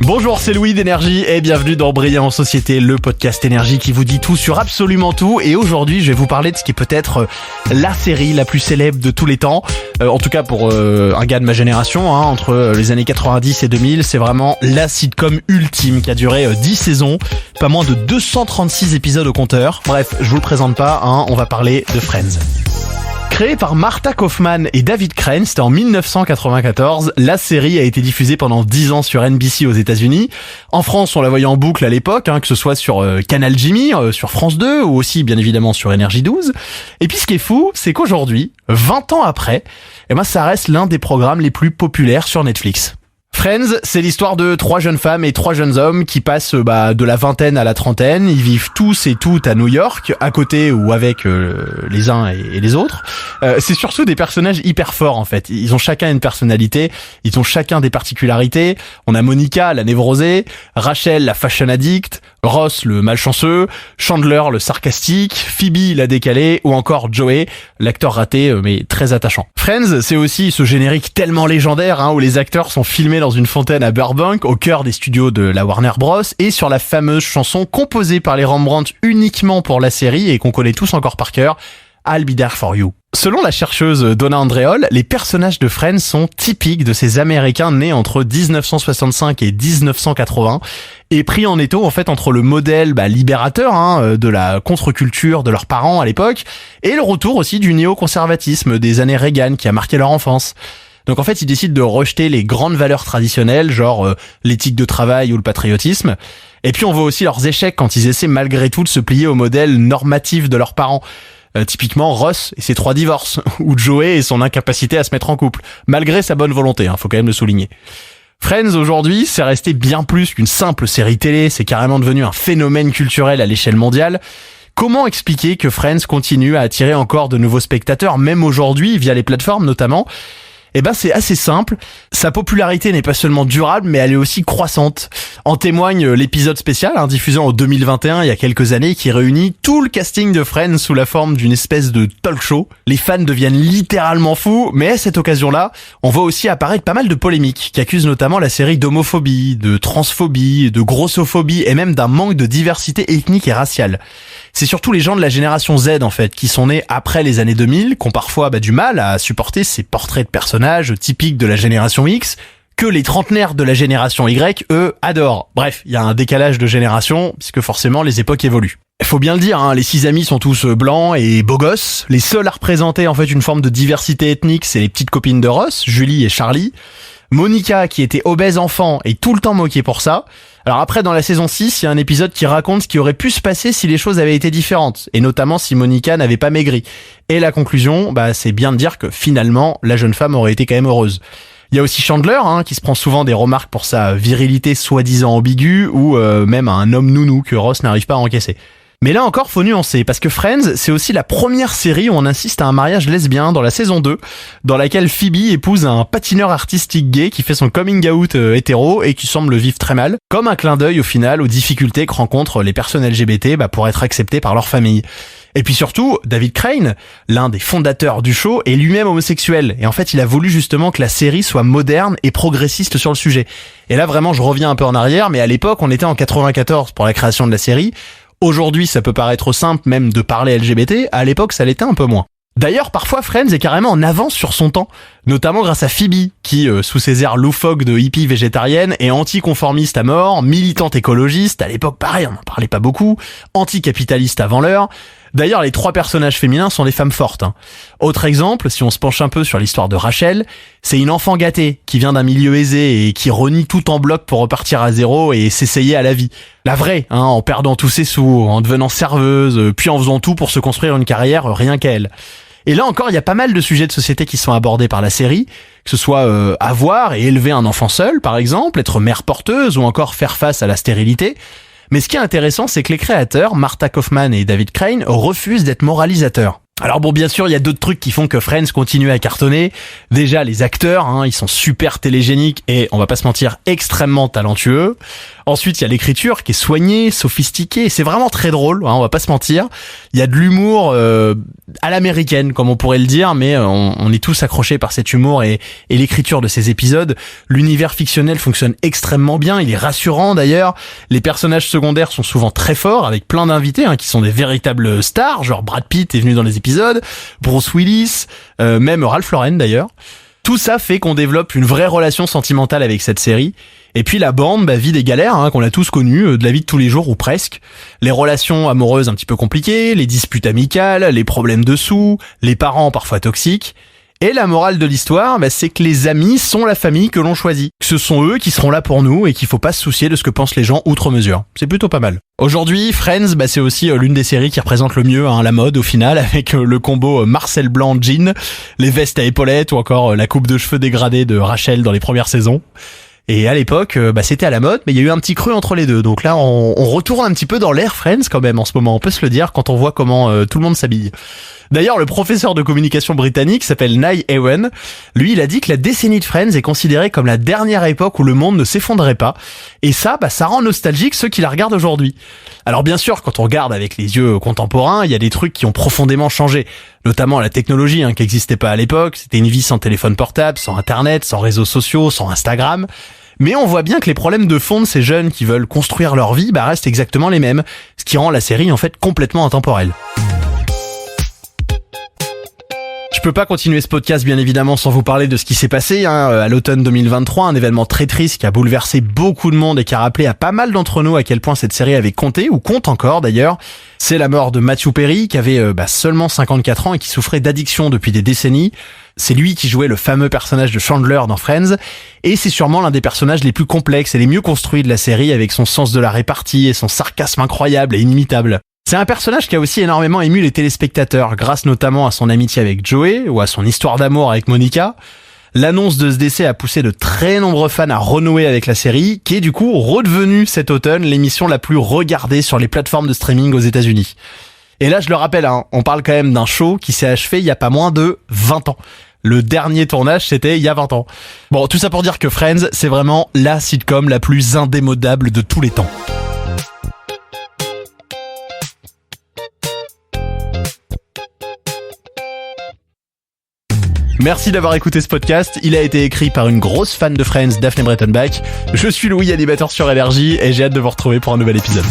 Bonjour, c'est Louis d'Énergie et bienvenue dans Brillant en Société, le podcast Énergie qui vous dit tout sur absolument tout. Et aujourd'hui, je vais vous parler de ce qui est peut-être la série la plus célèbre de tous les temps. En tout cas pour un gars de ma génération, entre les années 90 et 2000, c'est vraiment la sitcom ultime qui a duré 10 saisons, pas moins de 236 épisodes au compteur. Bref, je vous le présente pas, on va parler de Friends. Créée par Marta Kauffman et David Crane, c'était en 1994. La série a été diffusée pendant 10 ans sur NBC aux États-Unis. En France, on la voyait en boucle à l'époque, que ce soit sur Canal Jimmy, sur France 2 ou aussi bien évidemment sur Énergie 12. Et puis ce qui est fou, c'est qu'aujourd'hui, 20 ans après, ça reste l'un des programmes les plus populaires sur Netflix. Friends, c'est l'histoire de 3 jeunes femmes et 3 jeunes hommes qui passent de la vingtaine à la trentaine. Ils vivent tous et toutes à New York, à côté ou avec les uns et les autres. C'est surtout des personnages hyper forts en fait. Ils ont chacun une personnalité, ils ont chacun des particularités. On a Monica, la névrosée, Rachel, la fashion addict, Ross, le malchanceux, Chandler, le sarcastique, Phoebe, la décalée, ou encore Joey, l'acteur raté mais très attachant. Friends, c'est aussi ce générique tellement légendaire où les acteurs sont filmés dans une fontaine à Burbank, au cœur des studios de la Warner Bros, et sur la fameuse chanson composée par les Rembrandt uniquement pour la série et qu'on connaît tous encore par cœur, I'll Be There For You. Selon la chercheuse Donna Andreol, les personnages de Friends sont typiques de ces Américains nés entre 1965 et 1980 et pris en étau en fait entre le modèle libérateur de la contre-culture de leurs parents à l'époque et le retour aussi du néoconservatisme des années Reagan qui a marqué leur enfance. Donc en fait, ils décident de rejeter les grandes valeurs traditionnelles, genre l'éthique de travail ou le patriotisme. Et puis on voit aussi leurs échecs quand ils essaient malgré tout de se plier au modèle normatif de leurs parents. Typiquement Ross et ses 3 divorces, ou Joey et son incapacité à se mettre en couple, malgré sa bonne volonté, faut quand même le souligner. Friends aujourd'hui, c'est resté bien plus qu'une simple série télé, c'est carrément devenu un phénomène culturel à l'échelle mondiale. Comment expliquer que Friends continue à attirer encore de nouveaux spectateurs, même aujourd'hui, via les plateformes notamment ? C'est assez simple. Sa popularité n'est pas seulement durable, mais elle est aussi croissante. En témoigne l'épisode spécial, diffusé en 2021, il y a quelques années, qui réunit tout le casting de Friends sous la forme d'une espèce de talk show. Les fans deviennent littéralement fous, mais à cette occasion-là, on voit aussi apparaître pas mal de polémiques, qui accusent notamment la série d'homophobie, de transphobie, de grossophobie, et même d'un manque de diversité ethnique et raciale. C'est surtout les gens de la génération Z, en fait, qui sont nés après les années 2000, qui ont parfois du mal à supporter ces portraits de personnages typiques de la génération X, que les trentenaires de la génération Y, eux, adorent. Bref, il y a un décalage de génération, puisque forcément les époques évoluent. Faut bien le dire, les 6 amis sont tous blancs et beaux gosses. Les seuls à représenter en fait une forme de diversité ethnique, c'est les petites copines de Ross, Julie et Charlie. Monica, qui était obèse enfant, est tout le temps moquée pour ça. Alors après, dans la saison 6, il y a un épisode qui raconte ce qui aurait pu se passer si les choses avaient été différentes, et notamment si Monica n'avait pas maigri. Et la conclusion, c'est bien de dire que finalement, la jeune femme aurait été quand même heureuse. Il y a aussi Chandler, qui se prend souvent des remarques pour sa virilité soi-disant ambiguë, ou même un homme nounou que Ross n'arrive pas à encaisser. Mais là encore, faut nuancer, parce que Friends, c'est aussi la première série où on insiste à un mariage lesbien dans la saison 2, dans laquelle Phoebe épouse un patineur artistique gay qui fait son coming out hétéro et qui semble vivre très mal, comme un clin d'œil au final aux difficultés que rencontrent les personnes LGBT pour être acceptées par leur famille. Et puis surtout, David Crane, l'un des fondateurs du show, est lui-même homosexuel. Et en fait, il a voulu justement que la série soit moderne et progressiste sur le sujet. Et là, vraiment, je reviens un peu en arrière, mais à l'époque, on était en 94 pour la création de la série. Aujourd'hui, ça peut paraître simple même de parler LGBT, à l'époque, ça l'était un peu moins. D'ailleurs, parfois, Friends est carrément en avance sur son temps, notamment grâce à Phoebe, qui, sous ses airs loufoques de hippie végétarienne, est anticonformiste à mort, militante écologiste, à l'époque, pareil, on n'en parlait pas beaucoup, anticapitaliste avant l'heure. D'ailleurs, les 3 personnages féminins sont des femmes fortes. Autre exemple, si on se penche un peu sur l'histoire de Rachel, c'est une enfant gâtée qui vient d'un milieu aisé et qui renie tout en bloc pour repartir à zéro et s'essayer à la vie. La vraie, en perdant tous ses sous, en devenant serveuse, puis en faisant tout pour se construire une carrière rien qu'elle. Et là encore, il y a pas mal de sujets de société qui sont abordés par la série, que ce soit avoir et élever un enfant seul, par exemple, être mère porteuse ou encore faire face à la stérilité. Mais ce qui est intéressant, c'est que les créateurs, Marta Kauffman et David Crane, refusent d'être moralisateurs. Alors bon, bien sûr, il y a d'autres trucs qui font que Friends continue à cartonner. Déjà, les acteurs, ils sont super télégéniques et, on va pas se mentir, extrêmement talentueux. Ensuite, il y a l'écriture qui est soignée, sophistiquée, et c'est vraiment très drôle, on va pas se mentir. Il y a de l'humour à l'américaine, comme on pourrait le dire, mais on est tous accrochés par cet humour et l'écriture de ces épisodes. L'univers fictionnel fonctionne extrêmement bien, il est rassurant d'ailleurs. Les personnages secondaires sont souvent très forts, avec plein d'invités qui sont des véritables stars, genre Brad Pitt est venu dans les épisodes, Bruce Willis, même Ralph Lauren d'ailleurs. Tout ça fait qu'on développe une vraie relation sentimentale avec cette série. Et puis la bande vit des galères qu'on a tous connues, de la vie de tous les jours ou presque. Les relations amoureuses un petit peu compliquées, les disputes amicales, les problèmes de sous, les parents parfois toxiques. Et la morale de l'histoire, c'est que les amis sont la famille que l'on choisit. Que ce sont eux qui seront là pour nous et qu'il faut pas se soucier de ce que pensent les gens outre mesure. C'est plutôt pas mal. Aujourd'hui, Friends, c'est aussi l'une des séries qui représente le mieux la mode au final, avec le combo Marcel Blanc jean, les vestes à épaulettes ou encore la coupe de cheveux dégradée de Rachel dans les premières saisons. Et à l'époque, c'était à la mode, mais il y a eu un petit creux entre les deux. Donc là, on retourne un petit peu dans l'ère Friends quand même en ce moment. On peut se le dire quand on voit comment tout le monde s'habille. D'ailleurs, le professeur de communication britannique s'appelle Niall Horan. Lui, il a dit que la décennie de Friends est considérée comme la dernière époque où le monde ne s'effondrait pas. Et ça rend nostalgique ceux qui la regardent aujourd'hui. Alors bien sûr, quand on regarde avec les yeux contemporains, il y a des trucs qui ont profondément changé. Notamment la technologie qui n'existait pas à l'époque. C'était une vie sans téléphone portable, sans internet, sans réseaux sociaux, sans Instagram. Mais on voit bien que les problèmes de fond de ces jeunes qui veulent construire leur vie restent exactement les mêmes. Ce qui rend la série en fait complètement intemporelle. Je peux pas continuer ce podcast bien évidemment sans vous parler de ce qui s'est passé à l'automne 2023, un événement très triste qui a bouleversé beaucoup de monde et qui a rappelé à pas mal d'entre nous à quel point cette série avait compté, ou compte encore d'ailleurs. C'est la mort de Matthew Perry qui avait seulement 54 ans et qui souffrait d'addiction depuis des décennies. C'est lui qui jouait le fameux personnage de Chandler dans Friends, et c'est sûrement l'un des personnages les plus complexes et les mieux construits de la série, avec son sens de la répartie et son sarcasme incroyable et inimitable. C'est un personnage qui a aussi énormément ému les téléspectateurs, grâce notamment à son amitié avec Joey ou à son histoire d'amour avec Monica. L'annonce de ce décès a poussé de très nombreux fans à renouer avec la série, qui est du coup redevenue cet automne l'émission la plus regardée sur les plateformes de streaming aux États-Unis. Et là, je le rappelle, on parle quand même d'un show qui s'est achevé il y a pas moins de 20 ans. Le dernier tournage, c'était il y a 20 ans. Bon, tout ça pour dire que Friends, c'est vraiment la sitcom la plus indémodable de tous les temps. Merci d'avoir écouté ce podcast. Il a été écrit par une grosse fan de Friends, Daphné Breitenbach. Je suis Louis, animateur sur Énergie, et j'ai hâte de vous retrouver pour un nouvel épisode.